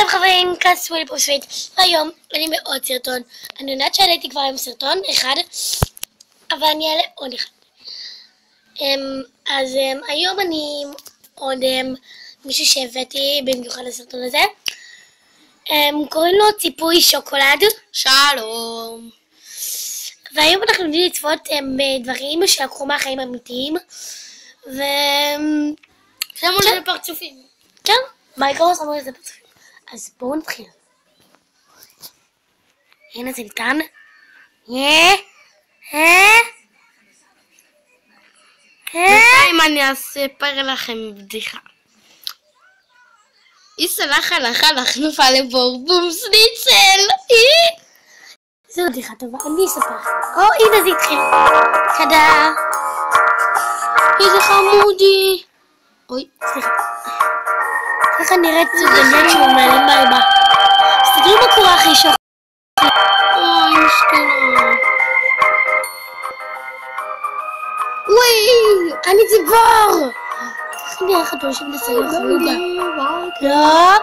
טוב חברים, כאן סווילי פופסוויט. היום אני בעוד סרטון. אני יודעת שעליתי כבר עם סרטון אחד, אבל אני אעלה עוד אחד. אז היום אני עוד מישהו שהבאתי במיוחד לסרטון הזה. קוראים לו ציפוי שוקולד. שלום. והיום אנחנו יודעים לצפות בדברים שלקחו מהחיים אמיתיים. שמו לזה פרצופים. כן, בעיקר שמו לזה פרצופים. אז בואו נתחיל. הנה זה ניתן. בינתיים אני אספר לכם בדיחה. איסלח הלך נפל לבורבום סניצל. זו בדיחה טובה, אני אספר. הנה זה התחיל. תודה. איזה חמודי. אוי, סליחה. ככה נראית סוגנית שהוא מעלים בערבה. תסתכלו מה קורה אחרי שוחד. אוי, משכנה. וואי, אני ציפור! ככה נראה חתול שמנסה לחלוגה. לא.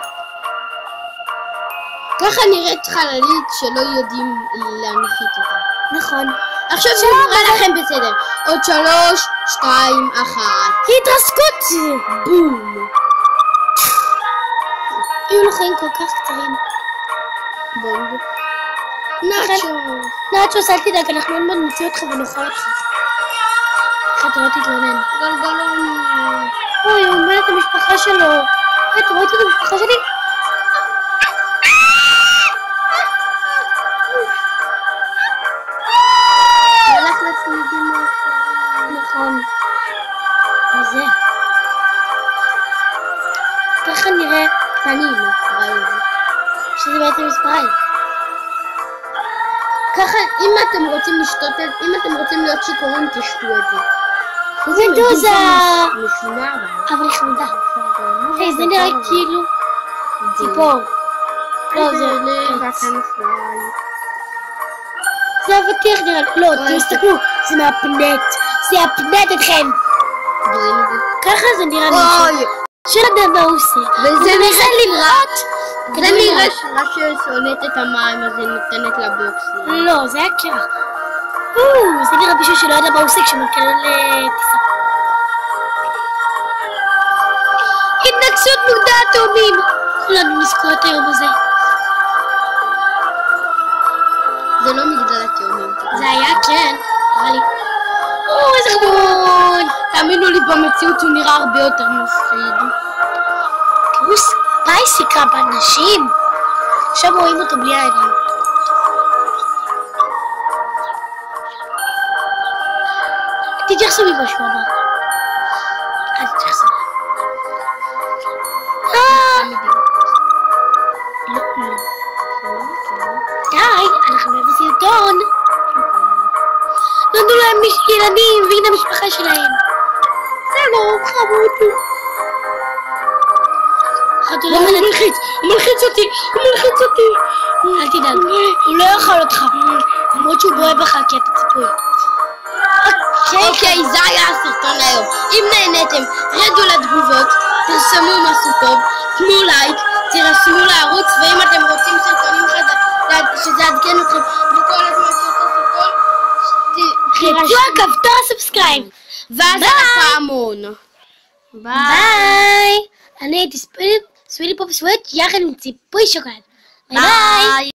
ככה נראית חללית שלא יודעים להנחית אותה. נכון. עכשיו זה נראה לכם בסדר. עוד 3, 2, 1. התרסקות! בום. היו לו חיים כל כך קצרים. בונג. נאצ'ו. נאצ'ו, אל תדאג, אנחנו עוד מעט נוציא אותך ונאכל אותך. איך אתה לא תתלונן. גלגלון. אוי, הוא אומר את המשפחה שלו. אתם רואים את המשפחה שלי? הלך לצמידים מאחור. נכון. מה זה? ככה נראה קטנים, ראינו. שזה בעצם מספריים. ככה, אם אתם רוצים לשתות את זה, אם אתם רוצים להיות שיכורים, תשתו את זה. זה מדוזה! משונה, אבל היא חמודה. היי, זה נראה כאילו ציפור. לא, זה זה אבטיח נראה לי. לא, תסתכלו, זה מהפנט. זה הפנט אתכם. ככה זה נראה לי. של אדם מה הוא עושה. וזה נראה לראות. זה נראה רק ששונאת את המים, אז היא נותנת לבוקסים. לא, זה היה קרח. זה נראה בשביל שלא יודע מה הוא עושה כשמתקרב לטיסה. התנגשות מוגדל תאומים. כולנו נזכור את היום הזה. זה לא מגדל התאומים. זה היה כן, נראה לי. איזה חמוד. תאמינו לי, במציאות הוא נראה הרבה יותר מפחיד. תראו ספייסי כמה אנשים. עכשיו רואים אותו בלי העיניים. תתייחסו לי משהו אמר. אל תתייחסו. לא. די, אנחנו בסרטון. נולדו להם ילדים, והנה המשפחה שלהם. שלום, חמוד. הוא מלחיץ אותי. אל תדאג, הוא לא יאכל אותך. למרות שהוא בועט בך כי אתה ציפוי. אוקיי, זה היה הסרטון היום. אם נהניתם, רדו לתגובות, תרשמו משהו טוב, תנו לייק, תירשמו לערוץ, ואם אתם רוצים סרטונים שזה יעדכן אתכם בכל הזמן שיוצא סרטון, חצו על כפתור הסאבסקרייב. ואז על הפעמון. ביי. אני הייתי סווילי פופסוויט יחד עם ציפוי שוקולד. ביי ביי.